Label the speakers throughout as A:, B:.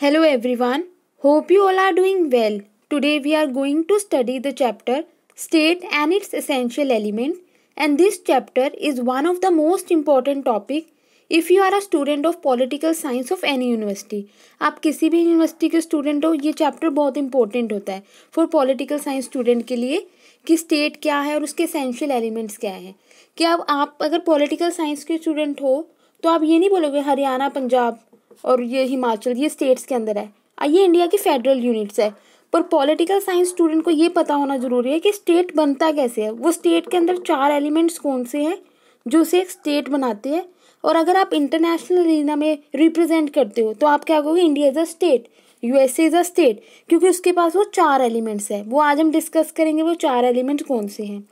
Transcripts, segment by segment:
A: Hello everyone. Hope you all are doing well. Today we are going to study the chapter State and its essential elements, and this chapter is one of the most important topic if you are a student of political science of any university. आप किसी भी university के student हो, ये chapter बहुत important होता है for political science student के लिए कि स्टेट क्या है और उसके एसेंशियल एलिमेंट्स क्या हैं. कि अब आप अगर पॉलिटिकल साइंस के स्टूडेंट हो तो आप ये नहीं बोलोगे हरियाणा, पंजाब और ये हिमाचल ये स्टेट्स के अंदर है, ये इंडिया की फेडरल यूनिट्स है. पर पॉलिटिकल साइंस स्टूडेंट को ये पता होना जरूरी है कि स्टेट बनता कैसे है, वो स्टेट के अंदर 4 एलिमेंट्स कौन से हैं जो उसे एक स्टेट बनाते हैं. और अगर आप इंटरनेशनल एरिना में रिप्रेजेंट करते हो तो आप क्या कहोगे, India is a state, USA is a state, क्योंकि उसके पास वो 4 एलिमेंट्स है. वो आज हम डिस्कस करेंगे वो 4 एलिमेंट्स कौन से हैं.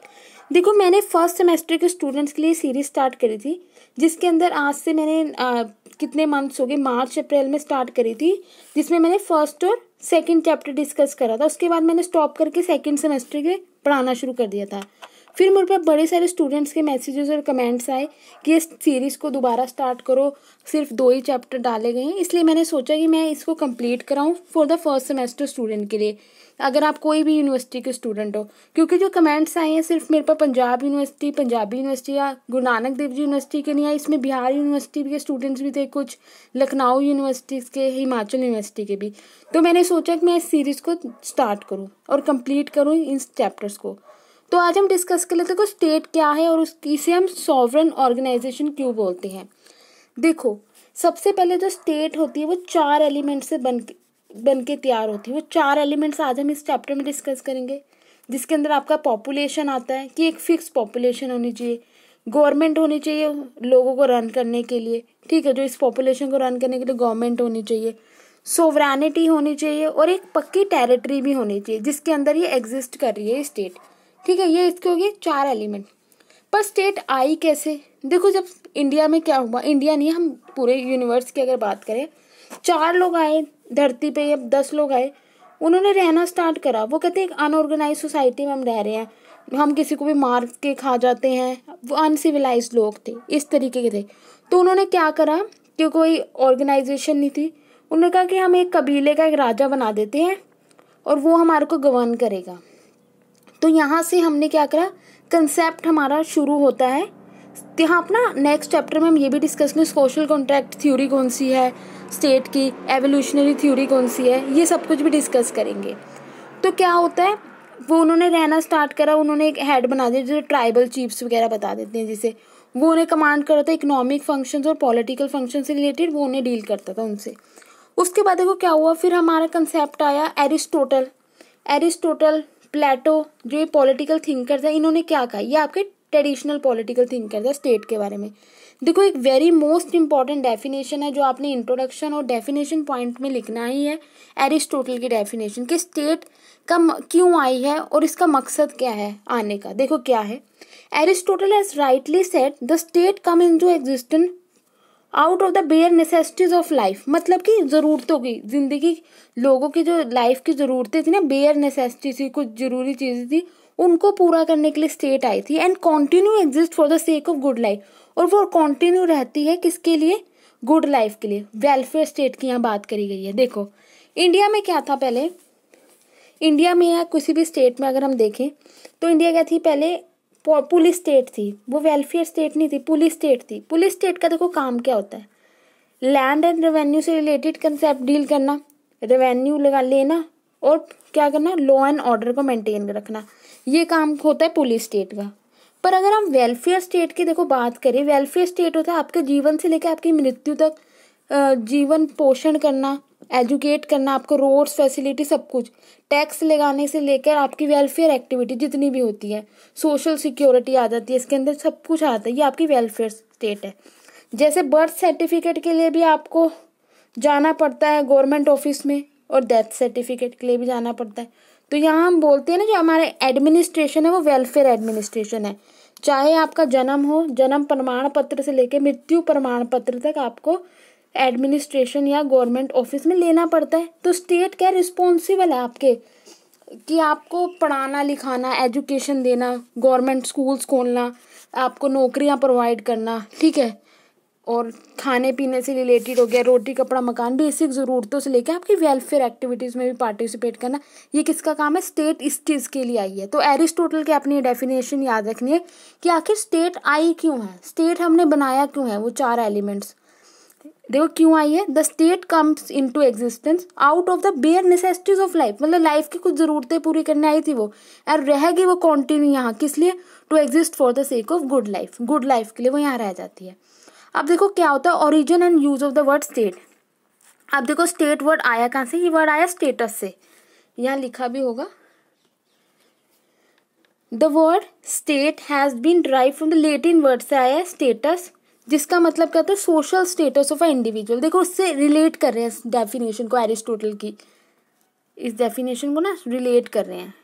A: देखो, मैंने फर्स्ट सेमेस्टर के स्टूडेंट्स के लिए सीरीज स्टार्ट करी थी जिसके अंदर आज से मैंने कितने मंथ्स हो गए, मार्च अप्रैल में स्टार्ट करी थी, जिसमें मैंने फर्स्ट और सेकंड चैप्टर डिस्कस करा था. उसके बाद मैंने स्टॉप करके सेकंड सेमेस्टर के पढ़ाना शुरू कर दिया था. फिर मेरे पास बड़े सारे स्टूडेंट्स के मैसेजेस और कमेंट्स आए कि इस सीरीज़ को दोबारा स्टार्ट करो, सिर्फ 2 ही चैप्टर डाले गए हैं. इसलिए मैंने सोचा कि मैं इसको कंप्लीट कराऊं for the first semester student के लिए, अगर आप कोई भी यूनिवर्सिटी के स्टूडेंट हो. क्योंकि जो कमेंट्स आए हैं सिर्फ मेरे पास पंजाब यूनिवर्सिटी, पंजाबी यूनिवर्सिटी या गुरु नानक देव जी यूनिवर्सिटी के नहीं आए, इसमें बिहार यूनिवर्सिटी के स्टूडेंट्स भी थे, कुछ लखनऊ यूनिवर्सिटीज़ के, हिमाचल यूनिवर्सिटी के भी. तो मैंने सोचा कि मैं इस सीरीज़ को स्टार्ट करूँ और कंप्लीट करूँ इन चैप्टर्स को. तो आज हम डिस्कस कर लेते हैं कि स्टेट क्या है और इसे हम सॉवरन ऑर्गेनाइजेशन क्यों बोलते हैं. देखो, सबसे पहले जो स्टेट होती है वो 4 एलिमेंट से बन के तैयार होती है. वो 4 एलिमेंट्स आज हम इस चैप्टर में डिस्कस करेंगे, जिसके अंदर आपका पॉपुलेशन आता है कि एक फिक्स पॉपुलेशन होनी चाहिए, गवर्नमेंट होनी चाहिए लोगों को रन करने के लिए, ठीक है, जो इस पॉपुलेशन को रन करने के लिए गवर्नमेंट होनी चाहिए, सोवरेनिटी होनी चाहिए और एक पक्की टेरिटरी भी होनी चाहिए जिसके अंदर ये एग्जिस्ट कर रही है स्टेट. ठीक है, ये इसके हो गए 4 एलिमेंट. पर स्टेट आई कैसे? देखो, जब इंडिया में क्या हुआ, इंडिया नहीं, हम पूरे यूनिवर्स की अगर बात करें, 4 लोग आए धरती पे या 10 लोग आए, उन्होंने रहना स्टार्ट करा. वो कहते हैं एक अनऑर्गेनाइज सोसाइटी में हम रह रहे हैं, हम किसी को भी मार के खा जाते हैं, वो अनसिविलाइज लोग थे, इस तरीके के थे. तो उन्होंने क्या करा कि कोई ऑर्गेनाइजेशन नहीं थी, उन्होंने कहा कि हम एक कबीले का एक राजा बना देते हैं और वो हमारे को गवर्न करेगा. तो यहाँ से हमने क्या करा, कंसेप्ट हमारा शुरू होता है. यहाँ अपना नेक्स्ट चैप्टर में हम ये भी डिस्कस करेंगे सोशल कॉन्ट्रैक्ट थ्योरी कौन सी है स्टेट की, एवोल्यूशनरी थ्योरी कौन सी है, ये सब कुछ भी डिस्कस करेंगे. तो क्या होता है, वो उन्होंने रहना स्टार्ट करा, उन्होंने एक हेड बना दिया जो ट्राइबल चीफ्स वगैरह बता देते हैं, जिसे वो उन्हें कमांड करता था, इकोनॉमिक फंक्शंस और पॉलिटिकल फंक्शन से रिलेटेड वो उन्हें डील करता था उनसे. उसके बाद देखो क्या हुआ, फिर हमारा कंसेप्ट आया एरिस्टोटल, प्लेटो, जो ये पॉलिटिकल थिंकर्स है, इन्होंने क्या कहा, ये आपके ट्रेडिशनल पॉलिटिकल थिंकर्स है स्टेट के बारे में. देखो, एक वेरी मोस्ट इंपॉर्टेंट डेफिनेशन है जो आपने इंट्रोडक्शन और डेफिनेशन पॉइंट में लिखना ही है, एरिस्टोटल की डेफिनेशन कि स्टेट का क्यों आई है और इसका मकसद क्या है आने का. देखो क्या है, Aristotle has rightly said the state come into existence out of the bare necessities of life. मतलब कि ज़रूरतों की, जिंदगी, लोगों की जो लाइफ की ज़रूरतें थी ना, बेयर नेसेसिटी थी, कुछ ज़रूरी चीज़ें थी, उनको पूरा करने के लिए स्टेट आई थी. And continue exist for the sake of good life, और वो कॉन्टिन्यू रहती है किसके लिए, गुड लाइफ के लिए. वेलफेयर स्टेट की यहाँ बात करी गई है. देखो, इंडिया में क्या था पहले, इंडिया में या किसी भी स्टेट में अगर हम देखें तो इंडिया क्या थी, पहले पुलिस स्टेट थी. वो वेलफेयर स्टेट नहीं थी, पुलिस स्टेट थी. पुलिस स्टेट का देखो काम क्या होता है, लैंड एंड रेवेन्यू से रिलेटेड कंसेप्ट डील करना, रेवेन्यू लगा लेना और क्या करना, लॉ एंड ऑर्डर को मेंटेन रखना, ये काम होता है पुलिस स्टेट का. पर अगर हम वेलफेयर स्टेट की देखो बात करें, वेलफेयर स्टेट होता है आपके जीवन से लेकर आपकी मृत्यु तक जीवन पोषण करना, एजुकेट करना, आपको रोड्स फैसिलिटी सब कुछ, टैक्स लगाने से लेकर आपकी वेलफेयर एक्टिविटी जितनी भी होती है, सोशल सिक्योरिटी आ जाती है इसके अंदर, सब कुछ आता है, ये आपकी वेलफेयर स्टेट है. जैसे बर्थ सर्टिफिकेट के लिए भी आपको जाना पड़ता है गवर्नमेंट ऑफिस में, और डेथ सर्टिफिकेट के लिए भी जाना पड़ता है. तो यहाँ हम बोलते हैं ना, जो हमारे एडमिनिस्ट्रेशन है वो वेलफेयर एडमिनिस्ट्रेशन है. चाहे आपका जन्म हो, जन्म प्रमाण पत्र से लेकर मृत्यु प्रमाण पत्र तक आपको एडमिनिस्ट्रेशन या गवर्नमेंट ऑफिस में लेना पड़ता है. तो स्टेट क्या रिस्पॉन्सिबल है आपके, कि आपको पढ़ाना लिखाना, एजुकेशन देना, गवर्नमेंट स्कूल्स खोलना, आपको नौकरियां प्रोवाइड करना, ठीक है, और खाने पीने से रिलेटेड हो गया, रोटी कपड़ा मकान, बेसिक ज़रूरतों से लेकर आपकी वेलफेयर एक्टिविटीज़ में भी पार्टिसिपेट करना, ये किसका काम है? स्टेट इस चीज़ के लिए आई है। तो एरिस्टोटल की अपनी डेफिनेशन याद रखनी है कि आखिर स्टेट आई क्यों है, स्टेट हमने बनाया क्यों है, वो 4 एलिमेंट्स देखो क्यों आई है। The state comes into existence out of the bare necessities of life, मतलब लाइफ की कुछ ज़रूरतें पूरी करने आई थी वो, और रहेगी वो कॉन्टिन्यू यहाँ, किस लिए? To exist for the sake of good life, good life के लिए वो यहाँ रह जाती है। अब देखो क्या होता है origin and use of the word state. अब देखो स्टेट वर्ड आया कहाँ से? ये वर्ड आया स्टेटस से, यहाँ लिखा भी होगा। The word state has been drive from the Latin word से आया है स्टेटस, जिसका मतलब क्या होता है? Social status of a individual. देखो उससे रिलेट कर रहे हैं इस डेफिनेशन को, एरिस्टोटल की इस डेफिनेशन को ना रिलेट कर रहे हैं,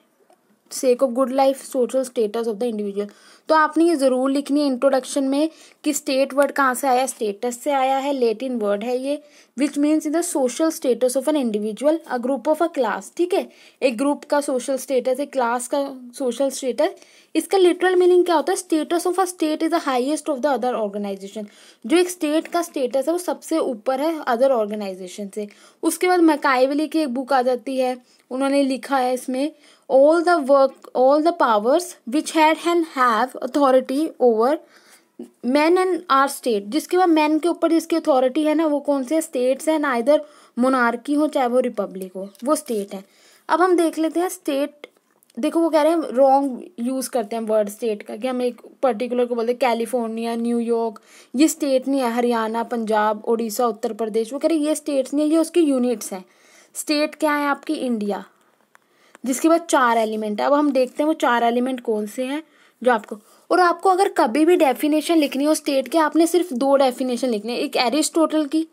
A: सेक of good life, social status of the individual. तो आपने ये ज़रूर लिखनी है इंट्रोडक्शन में कि स्टेट वर्ड कहाँ से आया? स्टेटस से आया है, लेटिन वर्ड है ये, which means in the social status of an individual, a group of a class. ठीक है, एक ग्रुप का सोशल स्टेटस, एक क्लास का सोशल स्टेटस। इसका लिटरल मीनिंग क्या होता है? Status of a state is the highest of the other organisation. जो एक स्टेट का स्टेटस है वो सबसे ऊपर है अदर ऑर्गेनाइजेशन से। उसके बाद मैकाइवली की एक बुक आ जाती है, उन्होंने लिखा है इसमें all the powers which had and have authority over men and our state। जिसके बाद मैन के ऊपर जिसकी अथॉरिटी है ना, वो कौन से स्टेट्स हैं? ना इधर मोनार्की हो चाहे वो रिपब्लिक हो, वो स्टेट है। अब हम देख लेते हैं स्टेट। देखो वो कह रहे हैं रॉन्ग यूज करते हैं वर्ड स्टेट का, कि हम एक पर्टिकुलर को बोलते हैं कैलिफोर्निया, न्यूयॉर्क, ये स्टेट नहीं है। हरियाणा, पंजाब, उड़ीसा, उत्तर प्रदेश, वो कह रहे हैं ये स्टेट्स नहीं है, ये उसकी यूनिट्स हैं। स्टेट क्या है आपकी? इंडिया, जिसके बाद 4 एलिमेंट है। अब हम देखते हैं वो 4 एलिमेंट कौन से हैं जो आपको, और आपको अगर कभी भी डेफिनेशन लिखनी हो स्टेट के, आपने सिर्फ 2 डेफिनेशन लिखनी है, एक एरिस्टोटल की,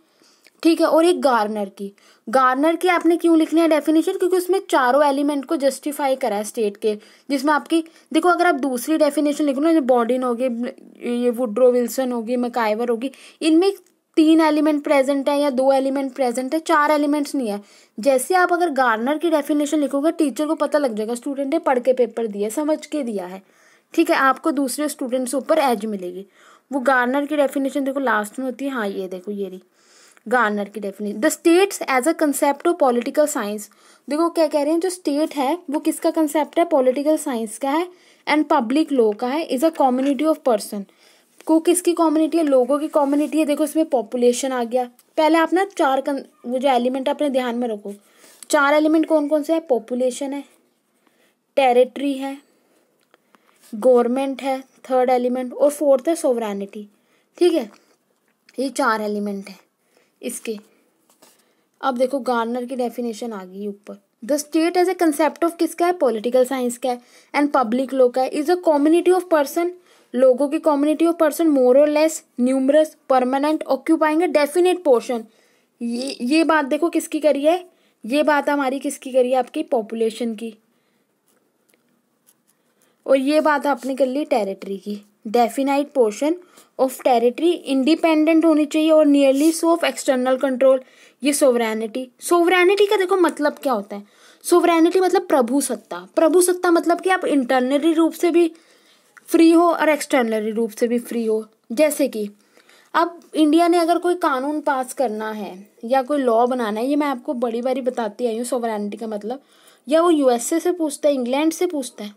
A: ठीक है, और एक गार्नर की। गार्नर की आपने क्यों लिखनी है डेफिनेशन? क्योंकि उसमें चारों एलिमेंट को जस्टिफाई करा है स्टेट के, जिसमें आपकी देखो अगर आप दूसरी डेफिनेशन लिखो ना, जो बॉर्डिन होगी, ये वुड्रो विल्सन होगी, मैकाइवर होगी, इनमें 3 एलिमेंट प्रेजेंट है या 2 एलिमेंट प्रेजेंट है, 4 एलिमेंट्स नहीं है। जैसे आप अगर गार्नर की डेफिनेशन लिखोगे, टीचर को पता लग जाएगा स्टूडेंट ने पढ़ के पेपर दिया, समझ के दिया है, ठीक है, आपको दूसरे स्टूडेंट से ऊपर एज मिलेगी। वो गार्नर की डेफिनेशन देखो लास्ट में होती है, हाँ ये देखो ये रही गार्नर की definition. The states as a concept of political science. देखो क्या कह रहे हैं, जो स्टेट है वो किसका कंसेप्ट है? पॉलिटिकल साइंस का है एंड पब्लिक लॉ का है। Is a community of person. को किसकी कम्युनिटी है? लोगों की कम्युनिटी है। देखो इसमें पॉपुलेशन आ गया। पहले आप ना वो जो एलिमेंट अपने ध्यान में रखो, 4 एलिमेंट कौन कौन से है? पॉपुलेशन है, टेरिटरी है, गवर्नमेंट है, थर्ड एलिमेंट, और फोर्थ है सोवरेनिटी। ठीक है, ये 4 एलिमेंट है इसके। अब देखो गार्नर की डेफिनेशन आ गई ऊपर। The state as a concept of किसका है? पॉलिटिकल साइंस का है एंड पब्लिक लॉ का है। Is a community of person, लोगों की कम्युनिटी ऑफ पर्सन, मोर और less, numerous, permanent, occupying a definite portion. ये बात देखो किसकी करी है? ये बात हमारी किसकी करी है? आपकी पॉपुलेशन की। और ये बात आपने कर ली टेरिटरी की। Definite portion of territory independent होनी चाहिए और nearly so of external control. ये सोवरेनिटी। सोवरेनिटी का देखो मतलब क्या होता है? सोवरेनिटी मतलब प्रभु सत्ता। प्रभु सत्ता मतलब कि आप इंटरनली रूप से भी फ्री हो और एक्सटर्नली रूप से भी फ्री हो। जैसे कि अब इंडिया ने अगर कोई कानून पास करना है या कोई लॉ बनाना है, ये मैं आपको बड़ी बारी बताती आई हूँ सोवरेनिटी का मतलब, या वो यूएसए से पूछता है, इंग्लैंड से पूछता है?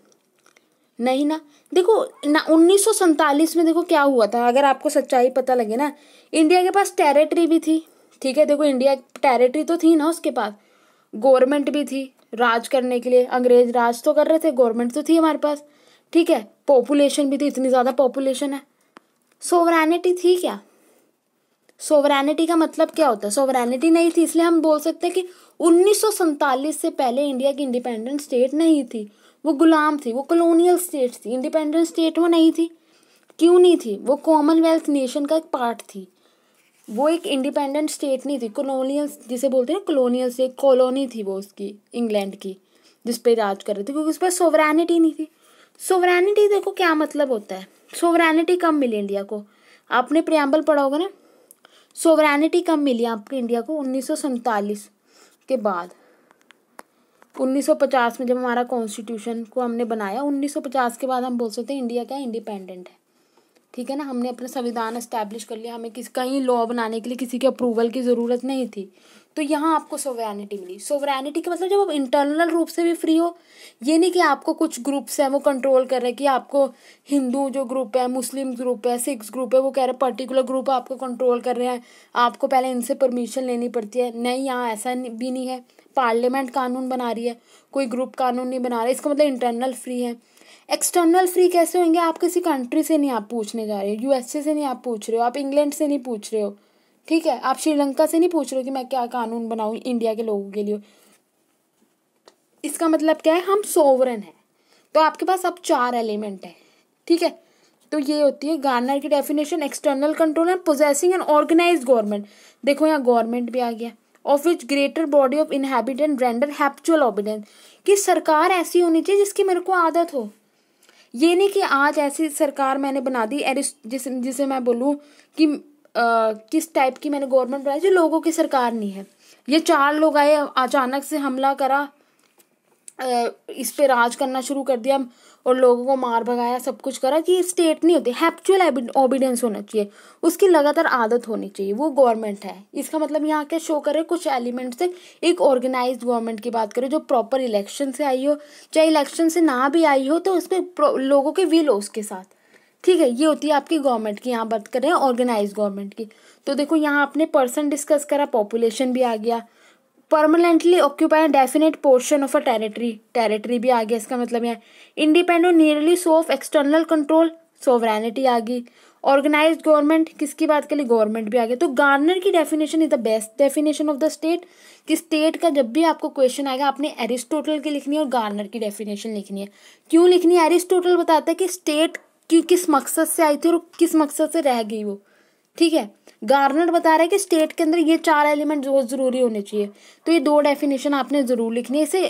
A: नहीं ना। देखो ना 1947 में देखो क्या हुआ था, अगर आपको सच्चाई पता लगे ना, इंडिया के पास टेरिटरी भी थी। ठीक है, देखो इंडिया टेरिटरी तो थी ना, उसके पास गवर्नमेंट भी थी राज करने के लिए। अंग्रेज राज तो कर रहे थे, गवर्नमेंट तो थी हमारे पास। ठीक है, पॉपुलेशन भी थी, इतनी ज़्यादा पॉपुलेशन है। सोवरेनिटी थी क्या? सोवरेनिटी का मतलब क्या होता है? सोवरेनिटी नहीं थी, इसलिए हम बोल सकते हैं कि 1947 से पहले इंडिया की इंडिपेंडेंट स्टेट नहीं थी, वो गुलाम थी, वो कॉलोनियल स्टेट थी। इंडिपेंडेंट स्टेट वो नहीं थी। क्यों नहीं थी? वो कॉमनवेल्थ नेशन का एक पार्ट थी, वो एक इंडिपेंडेंट स्टेट नहीं थी। कॉलोनियल जिसे बोलते हैं कॉलोनियल स्टेट, कॉलोनी थी वो उसकी, इंग्लैंड की, जिस पे राज कर रहे थे, क्योंकि उस पर सोवरेनिटी नहीं थी। सोवरेनिटी देखो क्या मतलब होता है। सोवरेनिटी कब मिली इंडिया को? आपने प्रियम्बल पढ़ा होगा ना। सोवरेनिटी कब मिली आपके इंडिया को? 1947 के बाद। 1950 में जब हमारा कॉन्स्टिट्यूशन को हमने बनाया, 1950 के बाद हम बोल सकते हैं इंडिया क्या इंडिपेंडेंट है। ठीक है ना, हमने अपना संविधान एस्टैब्लिश कर लिया, हमें कहीं लॉ बनाने के लिए किसी के अप्रूवल की ज़रूरत नहीं थी। तो यहाँ आपको सोवरेनिटी मिली। सोवरेनिटी का मतलब जब आप इंटरनल रूप से भी फ्री हो, ये नहीं कि आपको कुछ ग्रुप्स हैं वो कंट्रोल कर रहे हैं, कि आपको हिंदू जो ग्रुप है, मुस्लिम ग्रुप है, सिख्स ग्रुप है, वो कह रहे हैं पर्टिकुलर ग्रुप आपको कंट्रोल कर रहे हैं, आपको पहले इनसे परमिशन लेनी पड़ती है। नहीं, यहाँ ऐसा भी नहीं है। पार्लियामेंट कानून बना रही है, कोई ग्रुप कानून नहीं बना रहा है, इसका मतलब इंटरनल फ्री है। एक्सटर्नल फ्री कैसे होंगे? आप किसी कंट्री से नहीं आप पूछने जा रहे हो, यूएसए से नहीं आप पूछ रहे हो, आप इंग्लैंड से नहीं पूछ रहे हो, ठीक है, आप श्रीलंका से नहीं पूछ रहे हो कि मैं क्या कानून बनाऊं इंडिया के लोगों के लिए। इसका मतलब क्या है? हम सोवरेन हैं। तो आपके पास अब 4 एलिमेंट है, ठीक है। तो ये होती है गार्नर की definition, external control and possessing an organised government. देखो यहाँ गवर्नमेंट भी आ गया, of which greater body of inhabitant render habitual obedience, कि सरकार ऐसी होनी चाहिए जिसकी मेरे को आदत हो। ये नहीं कि आज ऐसी सरकार मैंने बना दी जिसे मैं बोलूँ कि किस टाइप की मैंने गवर्नमेंट बनाई, जो लोगों की सरकार नहीं है। ये 4 लोग आए, अचानक से हमला करा, इस पे राज करना शुरू कर दिया और लोगों को मार भगाया, सब कुछ करा, कि स्टेट नहीं होती। हैप्चुअल ओबीडियंस होना चाहिए, उसकी लगातार आदत होनी चाहिए, वो गवर्नमेंट है। इसका मतलब यहाँ क्या शो करे? कुछ एलिमेंट से एक ऑर्गेनाइज्ड गवर्नमेंट की बात करें, जो प्रॉपर इलेक्शन से आई हो, चाहे इलेक्शन से ना भी आई हो, तो उसके लोगों के विल हो उसके साथ, ठीक है। ये होती है आपकी गवर्नमेंट की। यहाँ बात करें ऑर्गेनाइज्ड गवर्नमेंट की, तो देखो यहाँ आपने पर्सन डिस्कस करा, पॉपुलेशन भी आ गया, permanently occupy definite portion of a territory भी आ गया। इसका मतलब है independent nearly so of external control, sovereignty आ गई। ऑर्गेनाइज्ड गवर्नमेंट, किसकी बात करें? गवर्नमेंट भी आ गया। तो गार्नर की definition is the best definition of the state, कि स्टेट का जब भी आपको क्वेश्चन आएगा आपने एरिस्टोटल की लिखनी है और गार्नर की डेफिनेशन लिखनी है। क्यों लिखनी है? एरिस्टोटल बताता है कि स्टेट किस मकसद से आई थी और किस मकसद से रह गई वो, ठीक है। गार्नर बता रहा है कि स्टेट के अंदर ये 4 एलिमेंट बहुत जरूरी होने चाहिए। तो ये 2 डेफिनेशन आपने जरूर लिखनी है। इसे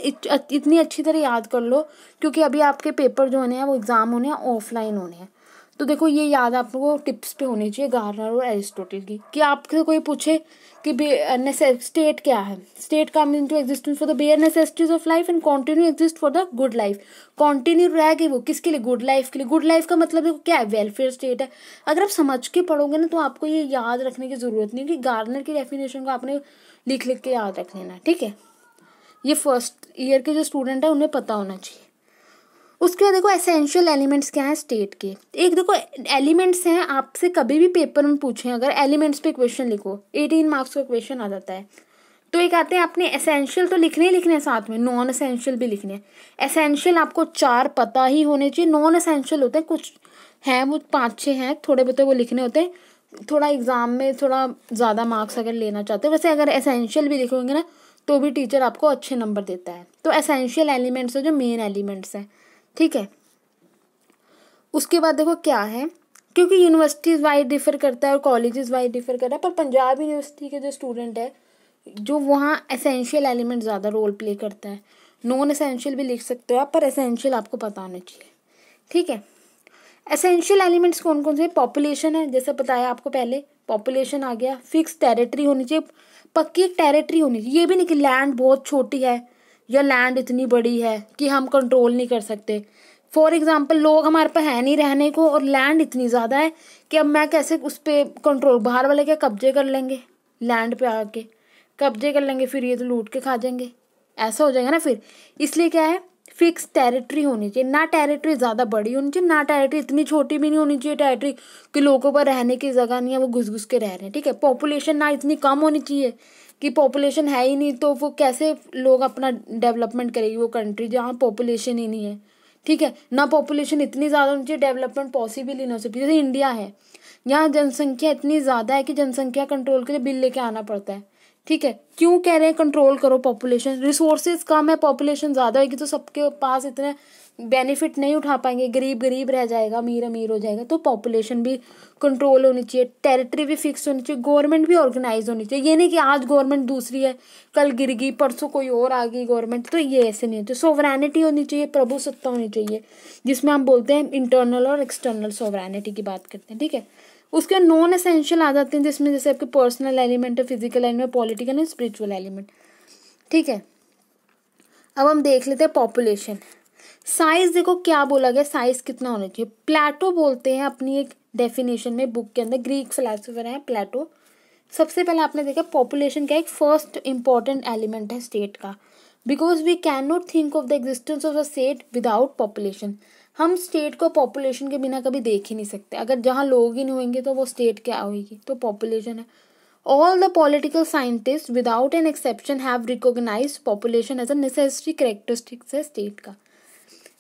A: इतनी अच्छी तरह याद कर लो, क्योंकि अभी आपके पेपर जो होने हैं वो एग्जाम होने हैं, ऑफलाइन होने हैं। तो देखो ये याद आप लोगों को टिप्स पे होनी चाहिए गार्नर और एरिस्टोटल की। कि आपसे कोई पूछे कि स्टेट क्या है? State come into existence for the bare necessities of life and continue exist for the good life. Continue रह गई वो किसके लिए? गुड लाइफ के लिए। गुड लाइफ का मतलब देखो क्या है? वेलफेयर स्टेट है। अगर आप समझ के पढ़ोगे ना तो आपको ये याद रखने की जरूरत नहीं, कि गार्नर की डेफिनेशन को आपने लिख के याद रख लेना, ठीक है। ये फर्स्ट ईयर के जो स्टूडेंट है उन्हें पता होना चाहिए। उसके बाद देखो एसेंशियल एलिमेंट्स क्या है स्टेट के। एक देखो एलिमेंट्स हैं, आपसे कभी भी पेपर में पूछें अगर एलिमेंट्स पे क्वेश्चन लिखो, 18 मार्क्स का क्वेश्चन आ जाता है। तो एक आते हैं आपने एसेंशियल तो लिखने ही लिखने हैं, साथ में नॉन एसेंशियल भी लिखने हैं। एसेंशियल आपको 4 पता ही होने चाहिए। नॉन एसेंशियल होते हैं कुछ हैं, वो 5-6 हैं, थोड़े बहुत वो लिखने होते हैं। थोड़ा एग्जाम में थोड़ा ज़्यादा मार्क्स अगर लेना चाहते हो, वैसे अगर एसेंशियल भी लिखोगे ना तो भी टीचर आपको अच्छे नंबर देता है। तो एसेंशियल एलिमेंट्स है जो मेन एलिमेंट्स हैं, ठीक है। उसके बाद देखो क्या है, क्योंकि यूनिवर्सिटीज वाइज डिफर करता है और कॉलेजेस वाइज डिफर करता है, पर पंजाब यूनिवर्सिटी के जो स्टूडेंट है जो वहाँ एसेंशियल एलिमेंट ज़्यादा रोल प्ले करता है। नॉन एसेंशियल भी लिख सकते हो आप, पर एसेंशियल आपको पता होना चाहिए, ठीक है। एसेंशियल एलिमेंट्स कौन कौन से? पॉपुलेशन है, जैसे बताया आपको पहले, पॉपुलेशन आ गया। फिक्स टेरिटरी होनी चाहिए, पक्की एक टेरिटरी होनी चाहिए। ये भी नहीं कि लैंड बहुत छोटी है या लैंड इतनी बड़ी है कि हम कंट्रोल नहीं कर सकते। फॉर एग्जाम्पल लोग हमारे पास है नहीं रहने को और लैंड इतनी ज़्यादा है कि अब मैं कैसे उस पर कंट्रोल, बाहर वाले क्या कब्जे कर लेंगे लैंड पे आके, कब्जे कर लेंगे, फिर ये तो लूट के खा जाएंगे, ऐसा हो जाएगा ना फिर। इसलिए क्या है, फिक्स टेरिटरी होनी चाहिए। ना टेरिटरी ज़्यादा बड़ी होनी चाहिए, ना टेरिटरी इतनी छोटी भी नहीं होनी चाहिए टेरिटरी कि लोगों पर रहने की जगह नहीं है, वो घुस घुस के रह रहे हैं, ठीक है। पॉपुलेशन ना इतनी कम होनी चाहिए कि पॉपुलेशन है ही नहीं, तो वो कैसे लोग अपना डेवलपमेंट करेगी वो कंट्री जहाँ पॉपुलेशन ही नहीं है, ठीक है। ना पॉपुलेशन इतनी ज़्यादा होनी चाहिए, डेवलपमेंट पॉसिबल ही नहीं हो सकती। जैसे इंडिया है, यहाँ जनसंख्या इतनी ज़्यादा है कि जनसंख्या कंट्रोल के लिए बिल लेके आना पड़ता है, ठीक है। क्यों कह रहे हैं कंट्रोल करो पॉपुलेशन? रिसोर्सेज कम है, पॉपुलेशन ज़्यादा होगी तो सबके पास इतने बेनिफिट नहीं उठा पाएंगे, गरीब गरीब रह जाएगा, अमीर अमीर हो जाएगा। तो पॉपुलेशन भी कंट्रोल होनी चाहिए, टेरिटरी भी फिक्स होनी चाहिए, गवर्नमेंट भी ऑर्गेनाइज होनी चाहिए। ये नहीं कि आज गवर्नमेंट दूसरी है, कल गिर गई, परसों कोई और आ गई गवर्नमेंट, तो ये ऐसे नहीं होती। सोवरेनिटी होनी चाहिए, प्रभुसत्ता होनी चाहिए, जिसमें हम बोलते हैं इंटरनल और एक्सटर्नल सोवरेनिटी की बात करते हैं, ठीक है। उसके नॉन एसेंशियल आ जाते हैं, जिसमें जैसे आपके पर्सनल एलिमेंट है, physical element, political and spiritual element, ठीक है। अब हम देख लेते हैं पॉपुलेशन। साइज देखो क्या बोला गया, साइज कितना होना चाहिए। प्लेटो बोलते हैं अपनी एक डेफिनेशन में बुक के अंदर, ग्रीक फिलोसोफर है प्लेटो। सबसे पहले आपने देखा पॉपुलेशन का एक फर्स्ट इंपॉर्टेंट एलिमेंट है स्टेट का, because we can not think of the existence of the state without population. हम स्टेट को पॉपुलेशन के बिना कभी देख ही नहीं सकते। अगर जहाँ लोग ही नहीं होंगे तो वो स्टेट क्या होगी, तो पॉपुलेशन है। All the political scientists without an exception have recognized population as a necessary characteristics है स्टेट का।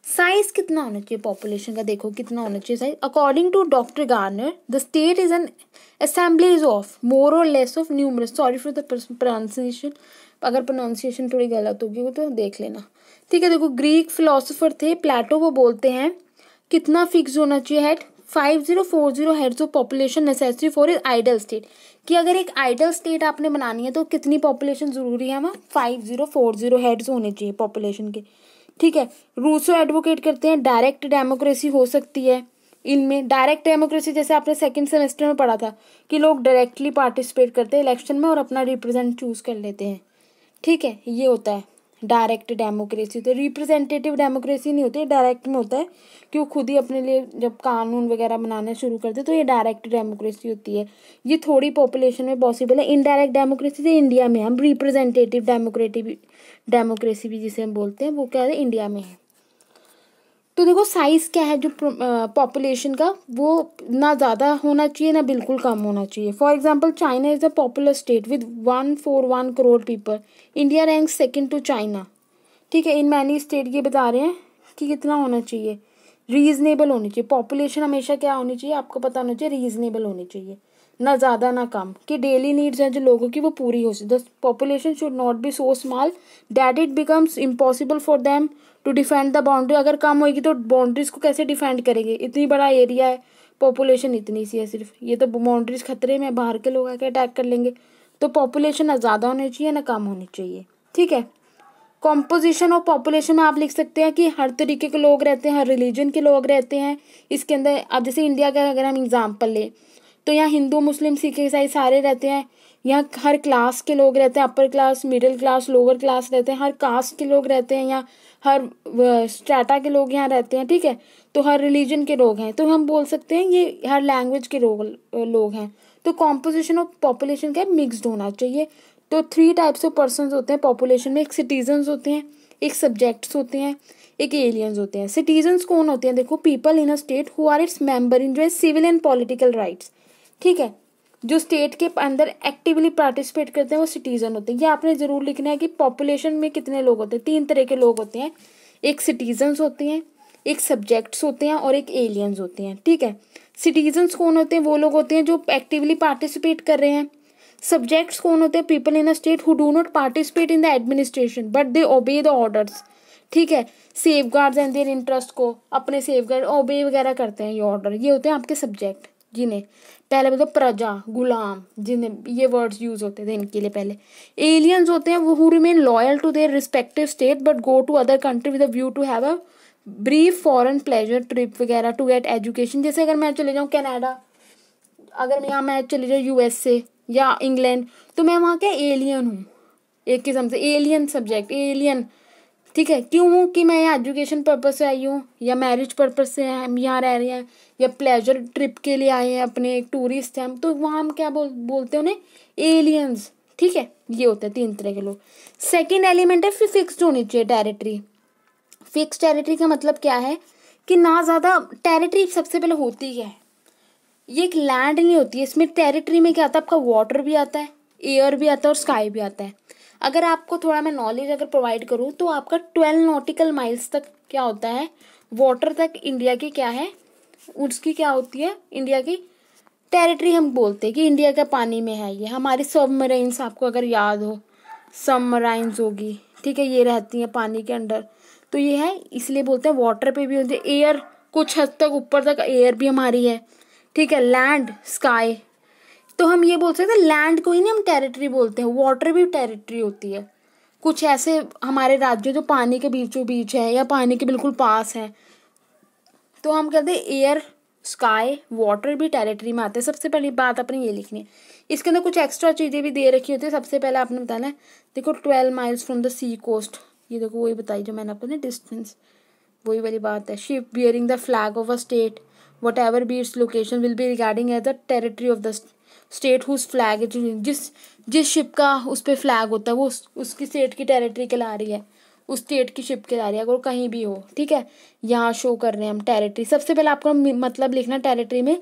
A: साइज कितना होना चाहिए पॉपुलेशन का, देखो कितना होना चाहिए size. According to doctor Garner the state is an assemblies of more और less of numerous, sorry for the pronunciation, अगर प्रोनाउंसिएशन थोड़ी गलत होगी वो तो देख लेना, ठीक है। देखो ग्रीक फिलोसोफर थे प्लेटो, वो बोलते हैं कितना फिक्स होना चाहिए head, 5040 heads of population necessary for a ideal state, कि अगर एक आइडल स्टेट आपने बनानी है तो कितनी पॉपुलेशन जरूरी है, वहाँ 5040 हेड्स होने चाहिए पॉपुलेशन के, ठीक है। रूसो एडवोकेट करते हैं डायरेक्ट डेमोक्रेसी हो सकती है इनमें। डायरेक्ट डेमोक्रेसी जैसे आपने सेकंड सेमेस्टर में पढ़ा था कि लोग डायरेक्टली पार्टिसिपेट करते हैं इलेक्शन में और अपना रिप्रेजेंट चूज कर लेते हैं, ठीक है, ये होता है डायरेक्ट डेमोक्रेसी। तो रिप्रेजेंटेटिव डेमोक्रेसी नहीं होती, डायरेक्ट में होता है कि वो खुद ही अपने लिए जब कानून वगैरह बनाने शुरू करते तो ये डायरेक्ट डेमोक्रेसी होती है। ये थोड़ी पॉपुलेशन में पॉसिबल है। इनडायरेक्ट डेमोक्रेसी तो इंडिया में हम रिप्रेजेंटेटिव डेमोक्रेसी भी जिसे हम बोलते हैं वो क्या है, इंडिया में है। तो देखो साइज क्या है जो पॉपुलेशन का, वो ना ज़्यादा होना चाहिए ना बिल्कुल कम होना चाहिए। For example China is a popular state with 141 crore people, India rank second to China, ठीक है। इन मैनी स्टेट ये बता रहे हैं कि कितना होना चाहिए, रीजनेबल होनी चाहिए पॉपुलेशन, हमेशा क्या होनी चाहिए आपको पता होना चाहिए, रीजनेबल होनी चाहिए, ना ज़्यादा ना कम, कि डेली नीड्स हैं जो लोगों की वो पूरी हो सके। The population should not be so small that it becomes impossible for them to defend the boundary. अगर कम होगी तो बाउंड्रीज को कैसे डिफेंड करेंगे, इतनी बड़ा एरिया है, पॉपुलेशन इतनी सी है सिर्फ, ये तो बाउंड्रीज खतरे में, बाहर के लोग आके अटैक कर लेंगे। तो पॉपुलेशन ना ज़्यादा होनी चाहिए ना कम होनी चाहिए, ठीक है। कॉम्पोजिशन ऑफ पॉपुलेशन में आप लिख सकते हैं कि हर तरीके के लोग रहते हैं, हर रिलीजन के लोग रहते हैं इसके अंदर। अब जैसे इंडिया का अगर हम एग्जाम्पल लें तो यहाँ हिंदू मुस्लिम सिख ईसाई सारे रहते हैं। यहाँ हर क्लास के लोग रहते हैं, upper class middle class lower class रहते हैं, हर कास्ट के लोग रहते हैं यहाँ, हर स्ट्रेटा के लोग यहाँ रहते हैं, ठीक है। तो हर रिलीजन के लोग हैं, तो हम बोल सकते हैं ये हर लैंग्वेज के लोग हैं। तो कॉम्पोजिशन ऑफ पॉपुलेशन क्या मिक्सड होना चाहिए। तो 3 टाइप्स ऑफ पर्सन होते हैं पॉपुलेशन में, एक सिटीजन्स होते हैं, एक सब्जेक्ट्स होते हैं, एक एलियंस होते हैं। सिटीजन्स कौन होते हैं, देखो people in a state who are its member in जो सिविल एंड पॉलिटिकल राइट्स, ठीक है। जो स्टेट के अंदर एक्टिवली पार्टिसिपेट करते हैं वो सिटीजन होते हैं। ये आपने जरूर लिखना है कि पॉपुलेशन में कितने लोग होते हैं, 3 तरह के लोग होते हैं, एक सिटीजन्स होते हैं, एक सब्जेक्ट्स होते हैं और एक एलियंस होते हैं, ठीक है। सिटीजन्स कौन होते हैं, वो लोग होते हैं जो एक्टिवली पार्टिसिपेट कर रहे हैं। सब्जेक्ट्स कौन होते हैं, people in a state who do not participate in the administration but they obey the orders, ठीक है। Safe guards and their interest को अपने सेफ गार्ड ओबे वगैरह करते हैं, ये ऑर्डर, ये होते हैं आपके सब्जेक्ट, जिन्हें पहले बोलते प्रजा गुलाम, जिन्हें ये वर्ड्स यूज होते थे इनके लिए पहले। एलियंस होते हैं वो who remain loyal to their respective state but go to other country with a view to have a brief foreign pleasure trip वगैरह टू गेट एजुकेशन। जैसे अगर मैं चले जाऊँ कनाडा, अगर यहाँ मैं चले जाऊँ यूएसए या इंग्लैंड, तो मैं वहाँ क्या एलियन हूँ, एक किस्म से एलियन सब्जेक्ट, एलियन, ठीक है। क्यों हूँ कि मैं यहाँ एजुकेशन पर्पज से आई हूँ या मैरिज पर्पज से हम यहाँ रह रहे हैं या प्लेजर ट्रिप के लिए आए हैं, अपने एक टूरिस्ट हैं हम, तो वहाँ हम क्या बोलते हैं उन्हें, एलियंस, ठीक है। ये होते हैं 3 तरह के लोग। सेकेंड एलिमेंट है फिक्स्ड होनी चाहिए टेरिटरी। फिक्स टेरिटरी का मतलब क्या है कि ना ज़्यादा टेरिटरी सबसे पहले होती है, ये एक लैंड नहीं होती है, इसमें टेरिटरी में क्या आता है आपका वाटर भी आता है, एयर भी आता है और स्काई भी आता है। अगर आपको थोड़ा मैं नॉलेज अगर प्रोवाइड करूँ तो आपका 12 नॉटिकल माइल्स तक क्या होता है, वाटर तक इंडिया की क्या है, उसकी क्या होती है, इंडिया की टेरिटरी हम बोलते हैं कि इंडिया का पानी में है ये। हमारी सबमरीन्स आपको अगर याद हो, सबमराइन्स होगी, ठीक है, ये रहती हैं पानी के अंडर, तो ये है, इसलिए बोलते हैं वाटर पे भी होती है। एयर कुछ हद तक ऊपर तक एयर भी हमारी है, ठीक है। लैंड स्काई, तो हम ये बोल सकते हैं लैंड को ही नहीं हम टेरिटरी बोलते हैं, वाटर भी टेरिटरी होती है। कुछ ऐसे हमारे राज्य जो पानी के बीचों बीच है या पानी के बिल्कुल पास है, तो हम कहते हैं एयर स्काई वाटर भी टेरिटरी में आते हैं। सबसे पहली बात अपनी ये लिखनी है। इसके अंदर कुछ एक्स्ट्रा चीज़ें भी दे रखी होती है। सबसे पहले आपने बताना है, देखो 12 miles from the sea coast, ये देखो वही बताई जो मैंने आपको डिस्टेंस, वही वाली बात है, ship bearing the flag of a state whatever be its location will be regarding as the territory of the state whose flag, जिस शिप का उस पर फ्लैग होता है वो उसकी स्टेट की टेरिटरी कहला रही है, उस स्टेट की शिप कहला रही है, अगर वो कहीं भी हो। ठीक है, यहाँ शो कर रहे हैं हम टेरिटरी। सबसे पहले आपको मतलब लिखना टेरिटरी में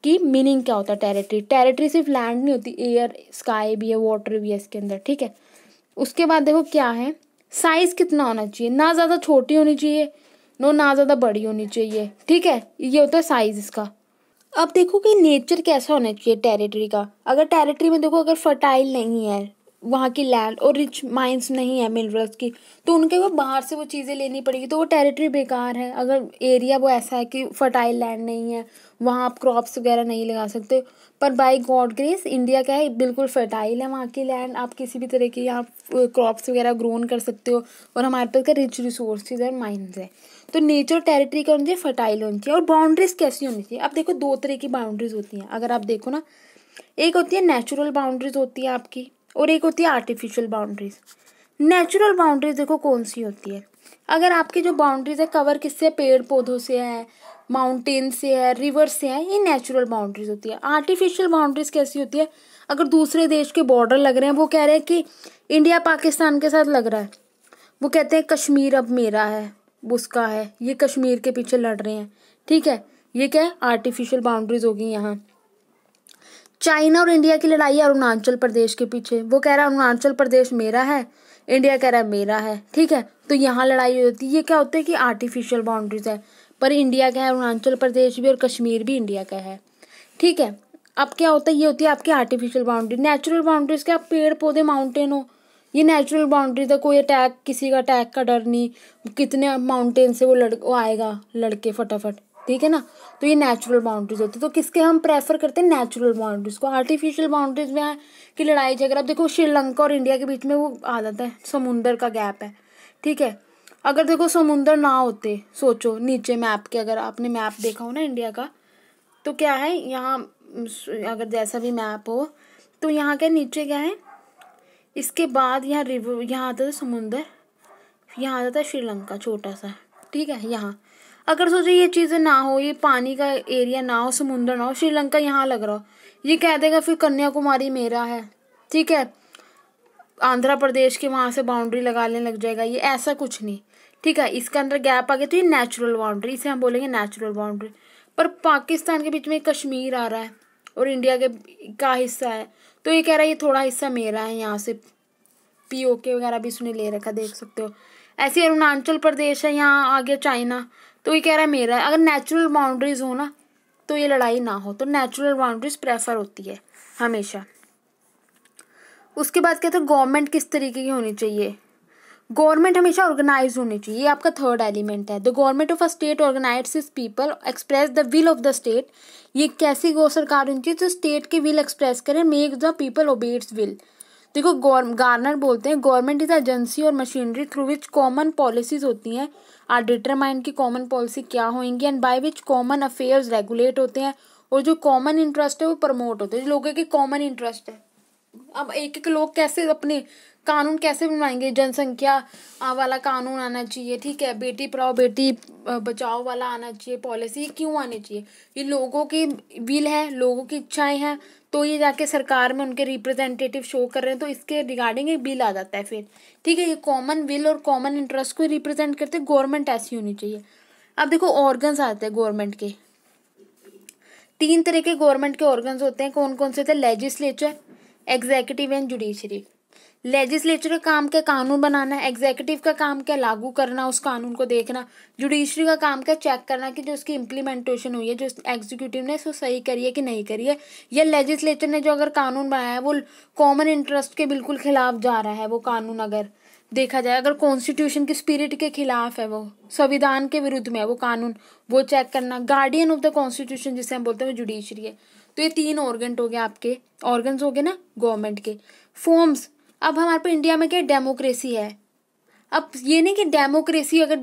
A: कि मीनिंग क्या होता है टेरिटरी। टेरिटरी सिर्फ लैंड नहीं होती, एयर स्काई भी है, वाटर भी है इसके अंदर। ठीक है, उसके बाद देखो क्या है, साइज कितना होना चाहिए, ना ज़्यादा छोटी होनी चाहिए ना ज़्यादा बड़ी होनी चाहिए। ठीक है, ये होता है साइज इसका। अब देखो कि नेचर कैसा होना चाहिए टेरिटरी का। अगर टेरिटरी में देखो अगर फर्टाइल नहीं है वहाँ की लैंड और रिच माइंस नहीं है मिनरल्स की, तो उनके वो बाहर से वो चीज़ें लेनी पड़ेगी, तो वो टेरिटरी बेकार है। अगर एरिया वो ऐसा है कि फर्टाइल लैंड नहीं है, वहाँ आप क्रॉप्स वगैरह नहीं लगा सकते, पर बाय गॉड ग्रेस इंडिया क्या है, बिल्कुल फर्टाइल है वहाँ की लैंड, आप किसी भी तरह की यहाँ क्रॉप्स वगैरह ग्रोन कर सकते हो, और हमारे पास का रिच रिसोर्सेज है, माइंस है। तो नेचर टेरिटरी का होनी चाहिए, फर्टाइल होनी चाहिए। और बाउंड्रीज कैसी होनी चाहिए, अब देखो दो तरह की बाउंड्रीज होती हैं, अगर आप देखो ना, एक होती है नेचुरल बाउंड्रीज होती है आपकी, और एक होती है आर्टिफिशियल बाउंड्रीज। नेचुरल बाउंड्रीज देखो कौन सी होती है, अगर आपकी जो बाउंड्रीज है कवर किससे, पेड़ पौधों से है, माउंटेन से है, रिवर से है, ये नेचुरल बाउंड्रीज होती है। आर्टिफिशियल बाउंड्रीज कैसी होती है, अगर दूसरे देश के बॉर्डर लग रहे हैं, वो कह रहे हैं कि इंडिया पाकिस्तान के साथ लग रहा है, वो कहते हैं कश्मीर अब मेरा है, उसका है, ये कश्मीर के पीछे लड़ रहे हैं। ठीक है, ये क्या है, आर्टिफिशियल बाउंड्रीज होगी। यहाँ चाइना और इंडिया की लड़ाई है अरुणाचल प्रदेश के पीछे, वो कह रहा है अरुणाचल प्रदेश मेरा है, इंडिया कह रहा है मेरा है। ठीक है, तो यहाँ लड़ाई होती है, ये क्या होता है कि आर्टिफिशियल बाउंड्रीज है, पर इंडिया का है, अरुणाचल प्रदेश भी और कश्मीर भी इंडिया का है। ठीक है, अब क्या होता है, ये होती है आपकी आर्टिफिशियल बाउंड्री। नेचुरल बाउंड्रीज क्या, पेड़ पौधे माउंटेन हो, ये नेचुरल बाउंड्रीज है, कोई अटैक, किसी का अटैक का डर नहीं, कितने माउंटेन से वो आएगा लड़के फटाफट। ठीक है ना, तो ये नेचुरल बाउंड्रीज होती है। तो किसके हम प्रेफर करते हैं, नेचुरल बाउंड्रीज को। आर्टिफिशियल बाउंड्रीज में है कि लड़ाई झगड़ा, अब देखो श्रीलंका और इंडिया के बीच में वो आ जाता है, समुंदर का गैप है। ठीक है, अगर देखो समुंदर ना होते, सोचो नीचे मैप के, अगर आपने मैप देखा हो ना इंडिया का, तो क्या है यहाँ, अगर जैसा भी मैप हो, तो यहाँ क्या नीचे क्या है, इसके बाद यहाँ रिवर, यहाँ आता था समुंदर, यहाँ आता था श्रीलंका छोटा सा। ठीक है, यहाँ अगर सोचो ये चीज़ें ना हो, ये पानी का एरिया ना हो, समुंदर ना हो, श्रीलंका यहाँ लग रहा हो, ये कह देगा फिर कन्याकुमारी मेरा है। ठीक है, आंध्र प्रदेश के वहाँ से बाउंड्री लगाने लग जाएगा, ये ऐसा कुछ नहीं। ठीक है, इसके अंदर गैप आ गया, तो ये नेचुरल बाउंड्री, इसे हम बोलेंगे नेचुरल बाउंड्री। पर पाकिस्तान के बीच में कश्मीर आ रहा है और इंडिया के का हिस्सा है, तो ये कह रहा है ये थोड़ा हिस्सा मेरा है, यहाँ से पीओके वगैरह भी इसने ले रखा, देख सकते हो। ऐसे अरुणाचल प्रदेश है, यहाँ आ गया चाइना, तो ये कह रहा है मेरा है। अगर नेचुरल बाउंड्रीज हो ना, तो ये लड़ाई ना हो, तो नेचुरल बाउंड्रीज प्रेफर होती है हमेशा। उसके बाद कहते हैं गवर्नमेंट किस तरीके की होनी चाहिए, गवर्नमेंट हमेशा ऑर्गेनाइज होनी चाहिए, ये आपका थर्ड एलिमेंट है। The government of a state organise is people express the will of the state. ये कैसी गो सरकार होनी चाहिए, जो स्टेट की विल एक्सप्रेस करे, make the people obey its will. देखो गार्नर बोलते हैं, गवर्नमेंट इज एजेंसी और machinery through which common policies होती हैं आर डिटरमाइंड की कॉमन पॉलिसी क्या होंगी, and by which common affairs regulate होते हैं, और जो कॉमन इंटरेस्ट है वो प्रमोट होते हैं, लोगों के कॉमन इंटरेस्ट है। अब एक एक लोग कैसे अपने कानून कैसे बनवाएंगे, जनसंख्या वाला कानून आना चाहिए। ठीक है, बेटी पढ़ाओ बेटी बचाओ वाला आना चाहिए पॉलिसी, क्यों आनी चाहिए, ये लोगों की विल है, लोगों की इच्छाएं हैं, तो ये जाके सरकार में उनके रिप्रेजेंटेटिव शो कर रहे हैं, तो इसके रिगार्डिंग एक बिल आ जाता है फिर। ठीक है, ये कॉमन विल और कॉमन इंटरेस्ट को रिप्रेजेंट करते, गवर्नमेंट ऐसी होनी चाहिए। अब देखो ऑर्गन्स आते हैं गवर्नमेंट के, 3 तरह के गवर्नमेंट के ऑर्गन्स होते हैं, कौन कौन से थे, legislature, executive and judiciary. Legislature का काम क्या, कानून बनाना है, एग्जीक्यूटिव का काम क्या, लागू करना, उस कानून को देखना, जुडिशरी का काम क्या, चेक करना कि जो उसकी इम्प्लीमेंटेशन हुई है, जो एग्जीक्यूटिव ने उसको सही करी है कि नहीं करी है, या लेजिस्लेचर ने जो अगर कानून बनाया है वो कॉमन इंटरेस्ट के बिल्कुल खिलाफ जा रहा है, वो कानून अगर देखा जाए, अगर कॉन्स्टिट्यूशन की स्पिरिट के खिलाफ है, वो संविधान के विरुद्ध में है वो कानून, वो चेक करना। गार्डियन ऑफ द कॉन्स्टिट्यूशन जिसे हम बोलते हैं वो जुडिशरी है। तो ये 3 ऑर्गन हो गए आपके, ऑर्गन्स हो गए ना गवर्नमेंट के। फॉर्म्स, अब हमारे पे इंडिया में क्या डेमोक्रेसी है, अब ये नहीं कि डेमोक्रेसी अगर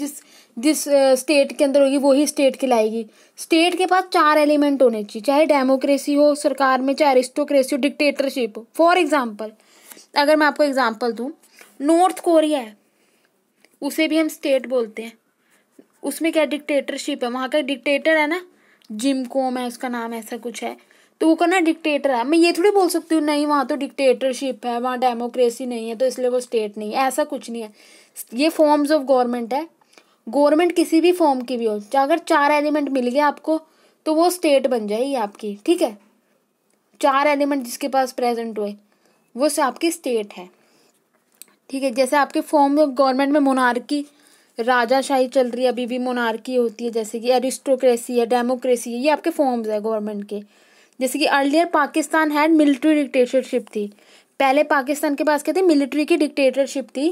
A: जिस स्टेट के अंदर होगी वही स्टेट कहलाएगी, स्टेट के पास 4 एलिमेंट होने चाहिए, चाहे डेमोक्रेसी हो सरकार में, चाहे अरिस्टोक्रेसी हो, डिक्टेटरशिप हो। फॉर एग्जाम्पल, अगर मैं आपको एग्जाम्पल दूं, नॉर्थ कोरिया है, उसे भी हम स्टेट बोलते हैं, उसमें क्या डिक्टेटरशिप है, वहाँ का डिक्टेटर है ना, जिम कोम है उसका नाम, ऐसा कुछ है, तो वो करना डिक्टेटर है। मैं ये थोड़ी बोल सकती हूँ नहीं वहाँ तो डिक्टेटरशिप है, वहाँ डेमोक्रेसी नहीं है तो इसलिए वो स्टेट नहीं है, ऐसा कुछ नहीं है। ये फॉर्म्स ऑफ गवर्नमेंट है, गवर्नमेंट किसी भी फॉर्म की भी हो, अगर 4 एलिमेंट मिल गए आपको तो वो स्टेट बन जाएगी आपकी, ठीक है। 4 एलिमेंट जिसके पास प्रेजेंट हुए वो से आपकी स्टेट है, ठीक है। जैसे आपके फॉर्म ऑफ गवर्नमेंट में मोनार्की, राजाशाही चल रही है, अभी भी मोनार्की होती है, जैसे कि एरिस्टोक्रेसी है, डेमोक्रेसी है, ये आपके फॉर्म्स है गवर्नमेंट के। जैसे कि earlier Pakistan had military dictatorship थी, पहले पाकिस्तान के पास क्या थी, मिलिट्री की डिक्टेटरशिप थी।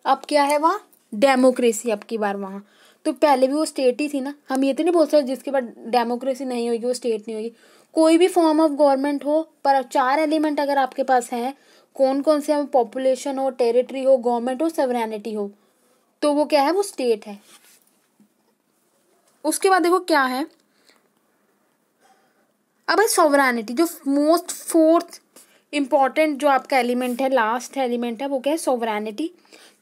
A: अब क्या है वहाँ, डेमोक्रेसी अब की बार वहाँ। तो पहले भी वो स्टेट ही थी ना, हम ये तो नहीं बोल सकते जिसके बाद डेमोक्रेसी नहीं होगी वो स्टेट नहीं होगी। कोई भी फॉर्म ऑफ गवर्नमेंट हो पर 4 एलिमेंट अगर आपके पास है, कौन कौन से, पॉपुलेशन हो, टेरिटरी हो, गवर्नमेंट हो, सवरेनिटी हो, तो वो क्या है, वो स्टेट है। उसके बाद देखो क्या है, अब है सोवरेनिटी, जो मोस्ट फोर्थ इंपॉर्टेंट जो आपका एलिमेंट है, लास्ट एलिमेंट है, वो क्या है, सोवरेनिटी।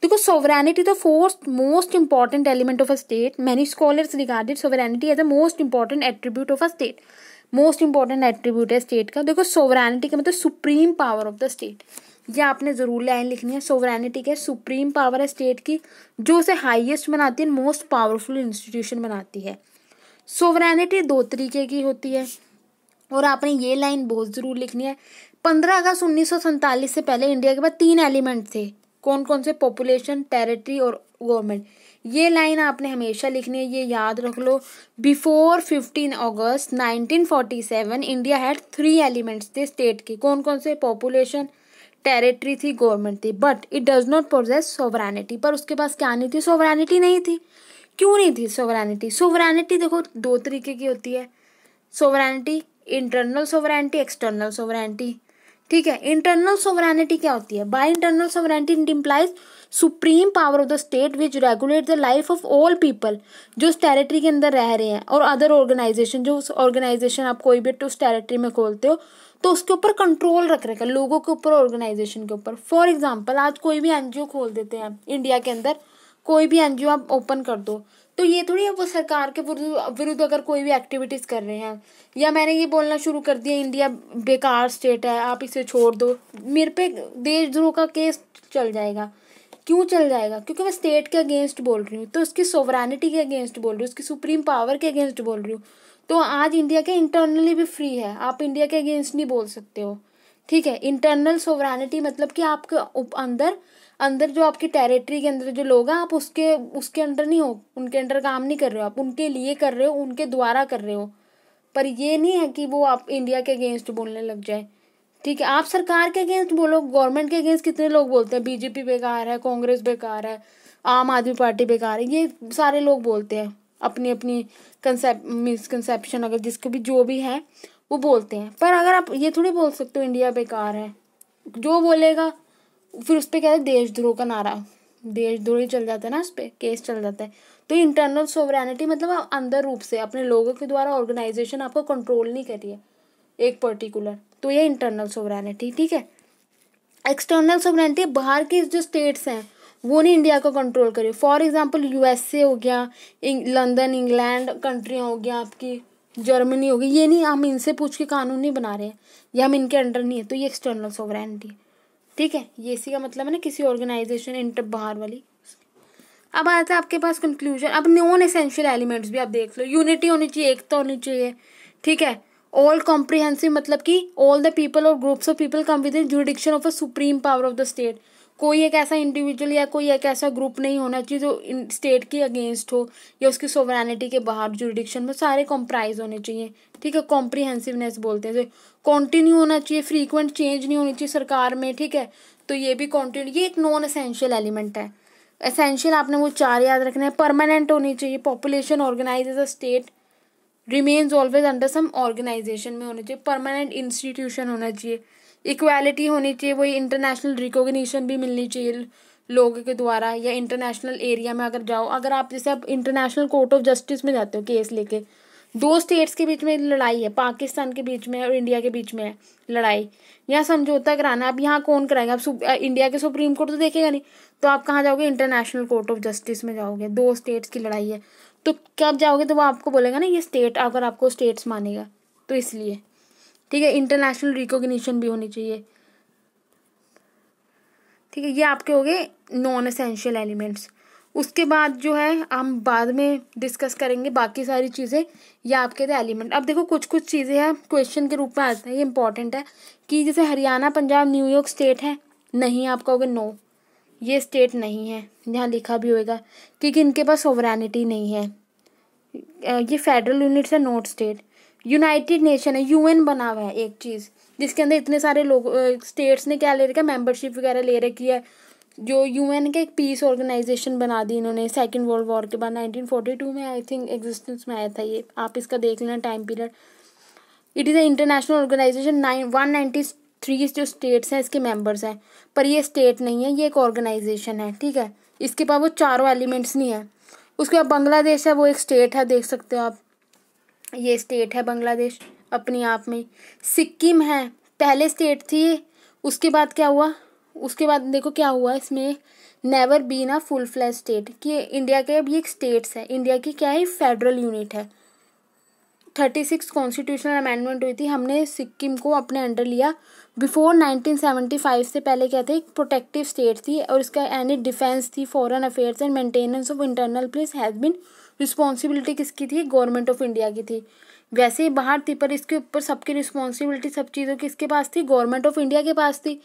A: देखो सोवरेनिटी तो fourth most important element of a state, many scholars regarded sovereignty as a most important attribute of a state, most important attribute है स्टेट का। देखो सोवरेनिटी का मतलब supreme power of the state, ये आपने जरूर लाइन लिखनी है। सोवरेनिटी क्या है, सुप्रीम पावर है स्टेट की, जो उसे हाईएस्ट बनाती है, मोस्ट पावरफुल इंस्टीट्यूशन बनाती है। सोवरेनिटी 2 तरीके की होती है और आपने ये लाइन बहुत जरूर लिखनी है। 15 अगस्त 1947 से पहले इंडिया के पास 3 एलिमेंट थे, कौन कौन से, पॉपुलेशन, टेरिटरी और गवर्नमेंट। ये लाइन आपने हमेशा लिखनी है, ये याद रख लो। Before 15 August 1947 India had 3 elements थे स्टेट के, कौन कौन से, पॉपुलेशन, टेरिटरी थी, गवर्नमेंट थी, but it does not possess sovereignty. पर उसके पास क्या नहीं थी, सोवरेनिटी नहीं थी। क्यों नहीं थी सोवरेनिटी? सोवरेनिटी देखो 2 तरीके की होती है sovereignty, internal sovereignty, external sovereignty, ठीक है। इंटरनल सोवरेनिटी क्या होती है, by internal sovereignty it implies supreme power of the state which regulate the life of all people जो उस टेरिटरी के अंदर रह रहे हैं, और अदर ऑर्गेनाइजेशन, जो उस ऑर्गेनाइजेशन आप कोई भी उस टेरिटरी में खोलते हो तो उसके ऊपर कंट्रोल रख रखा, लोगों के ऊपर, ऑर्गेनाइजेशन के ऊपर। फॉर एग्जाम्पल आज कोई भी एनजीओ खोल देते हैं इंडिया के अंदर, कोई भी एनजीओ आप ओपन कर दो, तो ये थोड़ी है वो सरकार के विरुद्ध अगर कोई भी एक्टिविटीज कर रहे हैं, या मैंने ये बोलना शुरू कर दिया इंडिया बेकार स्टेट है, आप इसे छोड़ दो, मेरे पे देशद्रोह का केस चल जाएगा। क्यों चल जाएगा? क्योंकि मैं स्टेट के अगेंस्ट बोल रही हूँ, तो उसकी सोवरेनिटी के अगेंस्ट बोल रही हूँ, उसकी सुप्रीम पावर के अगेंस्ट बोल रही हूँ। तो आज इंडिया के इंटरनली भी फ्री है, आप इंडिया के अगेंस्ट नहीं बोल सकते हो, ठीक है। इंटरनल सोवरेनिटी मतलब कि आपके अंदर अंदर जो आपकी टेरिटरी के अंदर जो लोग हैं, आप उसके अंडर नहीं हो, उनके अंडर काम नहीं कर रहे हो, आप उनके लिए कर रहे हो, उनके द्वारा कर रहे हो। पर ये नहीं है कि वो आप इंडिया के अगेंस्ट बोलने लग जाए, ठीक है। आप सरकार के अगेंस्ट बोलो, गवर्नमेंट के अगेंस्ट कितने लोग बोलते हैं, बीजेपी बेकार है, कांग्रेस बेकार है, आम आदमी पार्टी बेकार है, ये सारे लोग बोलते हैं, अपनी अपनी मिसकंसेप्शन अगर जिसको भी जो भी है वो बोलते हैं। पर अगर आप ये थोड़ी बोल सकते हो इंडिया बेकार है, जो बोलेगा फिर उस पर क्या है, देशद्रोह का नारा, देशद्रोह ही चल जाता है ना, उस पर केस चल जाता है। तो इंटरनल सोवरेनिटी मतलब आप अंदर रूप से अपने लोगों के द्वारा ऑर्गेनाइजेशन आपको कंट्रोल नहीं कर रही है एक पर्टिकुलर, तो ये इंटरनल सोवरेनिटी, ठीक है। एक्सटर्नल सोवरेनिटी बाहर के जो स्टेट्स हैं वो नहीं इंडिया को कंट्रोल करे। फॉर एग्जांपल यूएसए हो गया, लंदन, इंग्लैंड कंट्रियाँ हो गया, आपकी जर्मनी हो गई, ये नहीं, हम इनसे पूछ के कानून नहीं बना रहे हैं, या हम इनके अंडर नहीं है, तो ये एक्सटर्नल सोवरेनिटी, ठीक है। ये इसी का मतलब है ना, किसी ऑर्गेनाइजेशन इंटर बाहर वाली। अब आता है आपके पास कंक्लूजन। अब नॉन एसेंशियल एलिमेंट्स भी आप देख लो, यूनिटी होनी चाहिए, एकता होनी चाहिए, ठीक है। ऑल कॉम्प्रिहेंसिव मतलब कि ऑल द पीपल और groups of people come with in jurisdiction of a supreme power of the state. कोई एक ऐसा इंडिविजुअल या कोई एक ऐसा ग्रुप नहीं होना चाहिए जो स्टेट के अगेंस्ट हो या उसकी सोवरेनिटी के बाहर, जुरिडिक्शन में सारे कॉम्प्राइज होने चाहिए, ठीक है। कॉम्प्रिहेंसिवनेस बोलते हैं, कॉन्टिन्यू होना चाहिए, फ्रीक्वेंट चेंज नहीं होनी चाहिए सरकार में, ठीक है। तो ये भी कॉन्टिन्यू, ये एक नॉन एसेंशियल एलिमेंट है। एसेंशियल आपने वो 4 याद रखना है। परमानेंट होनी चाहिए, population organize as a state, remains always under some organization में होना चाहिए, परमानेंट इंस्टीट्यूशन होना चाहिए, इक्वालिटी होनी चाहिए, वही इंटरनेशनल रिकॉग्निशन भी मिलनी चाहिए लोगों के द्वारा, या इंटरनेशनल एरिया में अगर जाओ, अगर आप जैसे आप इंटरनेशनल कोर्ट ऑफ जस्टिस में जाते हो केस लेके, 2 स्टेट्स के बीच में लड़ाई है, पाकिस्तान के बीच में और इंडिया के बीच में है लड़ाई, यहाँ समझौता कराना, अब यहाँ कौन कराएगा? आप इंडिया के सुप्रीम कोर्ट तो देखेगा नहीं, तो आप कहाँ जाओगे? इंटरनेशनल कोर्ट ऑफ जस्टिस में जाओगे, 2 स्टेट्स की लड़ाई है, तो कब जाओगे तो वो आपको बोलेगा ना ये स्टेट, अगर आपको स्टेट्स मानेगा तो इसलिए, ठीक है। इंटरनेशनल रिकॉग्निशन भी होनी चाहिए, ठीक है। ये आपके हो गए नॉन एसेंशियल एलिमेंट्स। उसके बाद जो है हम बाद में डिस्कस करेंगे बाकी सारी चीज़ें, ये आपके थे एलिमेंट। अब देखो कुछ कुछ चीज़ें हैं क्वेश्चन के रूप में आते हैं, ये इंपॉर्टेंट है कि जैसे हरियाणा, पंजाब, न्यूयॉर्क स्टेट है, नहीं आप कहोगे नो ये स्टेट नहीं है, यहाँ लिखा भी होगा क्योंकि इनके पास सोवरेनिटी नहीं है, ये फेडरल यूनिट्स है, नॉट स्टेट। यूनाइटेड नेशन है, यूएन बना हुआ है एक चीज़ जिसके अंदर इतने सारे लोग स्टेट्स ने क्या ले रखा है, मेंबरशिप वगैरह ले रखी है। जो यूएन के एक पीस ऑर्गेनाइजेशन बना दी इन्होंने सेकेंड वर्ल्ड वॉर के बाद 1942 में आई थिंक एग्जिस्टेंस में आया था ये, आप इसका देख लेना time period. It is a international organization, 193 जो स्टेट्स हैं इसके मेंबर्स हैं, पर ये स्टेट नहीं है, ये एक ऑर्गेनाइजेशन है, ठीक है। इसके पास वो चारों एलिमेंट्स नहीं है। उसके बाद बांग्लादेश है, वो एक स्टेट है, देख सकते हो आप, ये स्टेट है बांग्लादेश अपने आप में। सिक्किम है, पहले स्टेट थी ये, उसके बाद क्या हुआ, उसके बाद देखो क्या हुआ इसमें, never been a full flash state, कि इंडिया के अब ये एक स्टेट्स है, इंडिया की क्या है फेडरल यूनिट है। 36 कॉन्स्टिट्यूशनल अमेंडमेंट हुई थी, हमने सिक्किम को अपने अंडर लिया। बिफोर 1975 से पहले क्या थे, एक प्रोटेक्टिव स्टेट थी और इसका एनी डिफेंस थी, foreign affairs and maintenance of internal peace has been responsibility किसकी थी, गवर्नमेंट ऑफ इंडिया की थी। वैसे ही बाहर थी पर इसके ऊपर सबकी रिस्पॉन्सिबिलिटी सब चीज़ों की किसके पास थी, गवर्नमेंट ऑफ इंडिया के पास थी।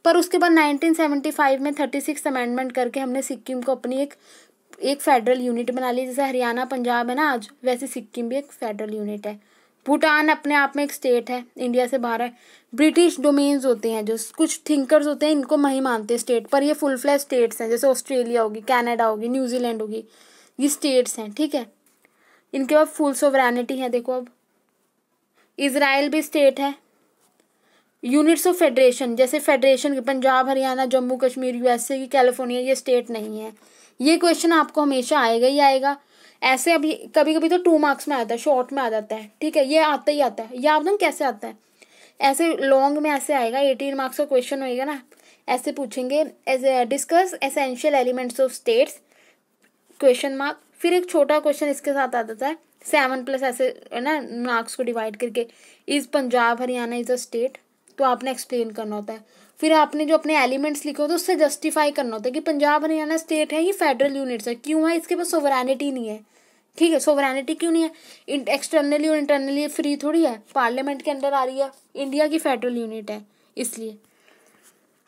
A: पर उसके बाद 1975 में 36 अमेंडमेंट करके हमने सिक्किम को अपनी एक फेडरल यूनिट बना ली। जैसे हरियाणा पंजाब है ना आज, वैसे सिक्किम भी एक फेडरल यूनिट है। भूटान अपने आप में एक स्टेट है, इंडिया से बाहर है। ब्रिटिश डोमेन्स होते हैं, जो कुछ थिंकर्स होते हैं इनको नहीं मानते स्टेट, पर ये फुल फ्लैश स्टेट्स हैं। जैसे ऑस्ट्रेलिया होगी, कनाडा होगी, न्यूजीलैंड होगी, ये स्टेट्स हैं, ठीक है। इनके पास फुल सोवरेनिटी है। देखो अब इजराइल भी स्टेट है। यूनिट्स ऑफ फेडरेशन, जैसे फेडरेशन के पंजाब, हरियाणा, जम्मू कश्मीर, यूएसए की कैलिफोर्निया, ये स्टेट नहीं है। ये क्वेश्चन आपको हमेशा आएगा ही आएगा। ऐसे अभी कभी कभी तो 2 मार्क्स में आता है, शॉर्ट में आ जाता है, ठीक है, ये आता ही आता है। ये आप कैसे आता है, ऐसे लॉन्ग में ऐसे आएगा, 18 मार्क्स का क्वेश्चन होएगा ना, ऐसे पूछेंगे discuss essential elements of states question mark, फिर एक छोटा क्वेश्चन इसके साथ आ जाता है 7+ ऐसे है ना मार्क्स को डिवाइड करके, is Punjab Haryana is a state, तो आपने एक्सप्लेन करना होता है। फिर आपने जो अपने एलिमेंट्स लिखे होते हैं उससे जस्टिफाई करना होता है कि पंजाब हरियाणा स्टेट है, ये फेडरल यूनिट्स है, क्यों है, इसके पास सोवरेनिटी नहीं है, ठीक है। सोवरेनिटी क्यों नहीं है, एक्सटर्नली और इंटरनली फ्री थोड़ी है, पार्लियामेंट के अंडर आ रही है, इंडिया की फेडरल यूनिट है इसलिए,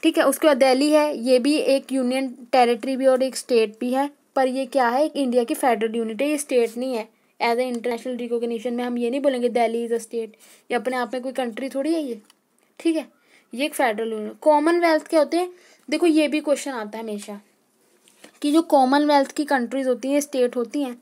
A: ठीक है। उसके बाद दिल्ली है, ये भी एक यूनियन टेरिटरी भी और एक स्टेट भी है, पर ये क्या है, एक इंडिया की फेडरल यूनिट है, ये स्टेट नहीं है। एज ए इंटरनेशनल रिकॉग्निशन में हम ये नहीं बोलेंगे दिल्ली इज अ स्टेट, ये अपने आप में कोई कंट्री थोड़ी है ये, ठीक है। ये एक फेडरल यूनिट। कॉमनवेल्थ क्या होते हैं, देखो ये भी क्वेश्चन आता है हमेशा कि जो कॉमनवेल्थ की कंट्रीज होती हैं, स्टेट होती हैं।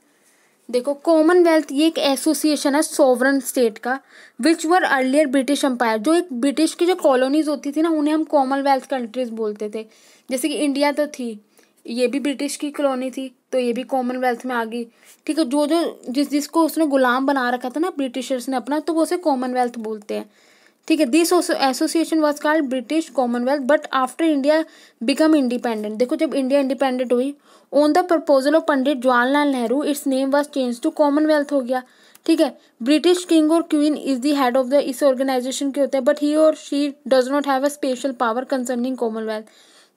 A: देखो कॉमनवेल्थ ये एक एसोसिएशन है सॉवरन स्टेट का, विच वर अर्लियर ब्रिटिश एम्पायर, जो एक ब्रिटिश की जो कॉलोनीज होती थी ना, उन्हें हम कॉमनवेल्थ कंट्रीज बोलते थे। जैसे कि इंडिया तो थी, ये भी ब्रिटिश की कॉलोनी थी, तो ये भी कॉमनवेल्थ में आ गई, ठीक है। जो जो जिसको उसने गुलाम बना रखा था ना ब्रिटिशर्स ने अपना, तो वो उसे कॉमनवेल्थ बोलते हैं, ठीक है। This association was called British Commonwealth, but after India become independent, देखो जब इंडिया इंडिपेंडेंट हुई, on the proposal of Pandit Jawaharlal Nehru, its name was change to Commonwealth हो गया, ठीक है। ब्रिटिश किंग और queen is the head of the इस organization के होते हैं, बट ही और she does not have a special power concerning Commonwealth.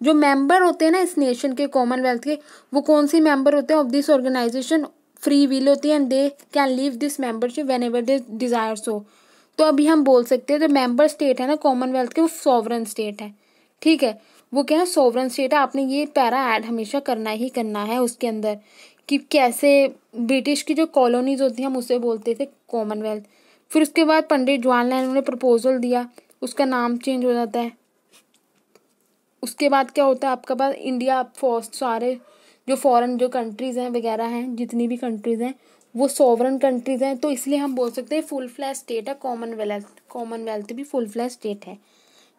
A: जो मेंबर होते हैं ना इस नेशन के कॉमनवेल्थ के, वो कौन सी मेंबर होते हैं of this organization, free will होती है, and they can leave this membership whenever they desire so. तो अभी हम बोल सकते हैं जो मेंबर स्टेट है ना कॉमनवेल्थ के, वो सॉवरन स्टेट है, ठीक है। वो क्या है, सॉवरन स्टेट है। आपने ये पैरा ऐड हमेशा करना ही करना है उसके अंदर, कि कैसे ब्रिटिश की जो कॉलोनीज होती हैं हम उसे बोलते थे कॉमनवेल्थ। फिर उसके बाद पंडित जवाहरलाल नेहरू ने प्रपोजल दिया, उसका नाम चेंज हो जाता है। उसके बाद क्या होता है आपका पास इंडिया फर्स्ट, सारे जो फॉरेन जो कंट्रीज हैं वगैरह हैं, जितनी भी कंट्रीज हैं वो सॉवरन कंट्रीज हैं, तो इसलिए हम बोल सकते हैं फुल फ्लैश स्टेट है कॉमनवेल्थ। कॉमनवेल्थ भी फुल फ्लैश स्टेट है,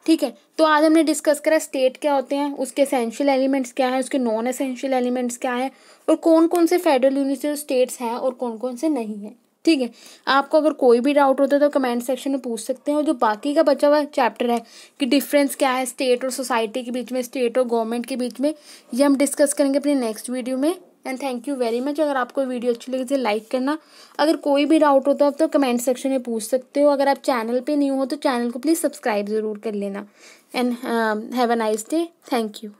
A: ठीक है। तो आज हमने डिस्कस करा स्टेट क्या होते हैं, उसके एसेंशियल एलिमेंट्स क्या है, उसके नॉन एसेंशियल एलिमेंट्स क्या है, और कौन कौन से फेडरल यूनिट स्टेट्स हैं और कौन कौन से नहीं है, ठीक है। आपको अगर कोई भी डाउट होता है तो कमेंट सेक्शन में पूछ सकते हैं। और जो बाकी का बचा हुआ चैप्टर है कि डिफरेंस क्या है स्टेट और सोसाइटी के बीच में, स्टेट और गवर्नमेंट के बीच में, ये हम डिस्कस करेंगे अपनी नेक्स्ट वीडियो में। And thank you very much. अगर आपको वीडियो अच्छी लगी तो लाइक करना। अगर कोई भी डाउट होता है तो कमेंट सेक्शन में पूछ सकते हो। अगर आप चैनल पे न्यू हो तो चैनल को प्लीज़ सब्सक्राइब ज़रूर कर लेना। And have a nice day. Thank you.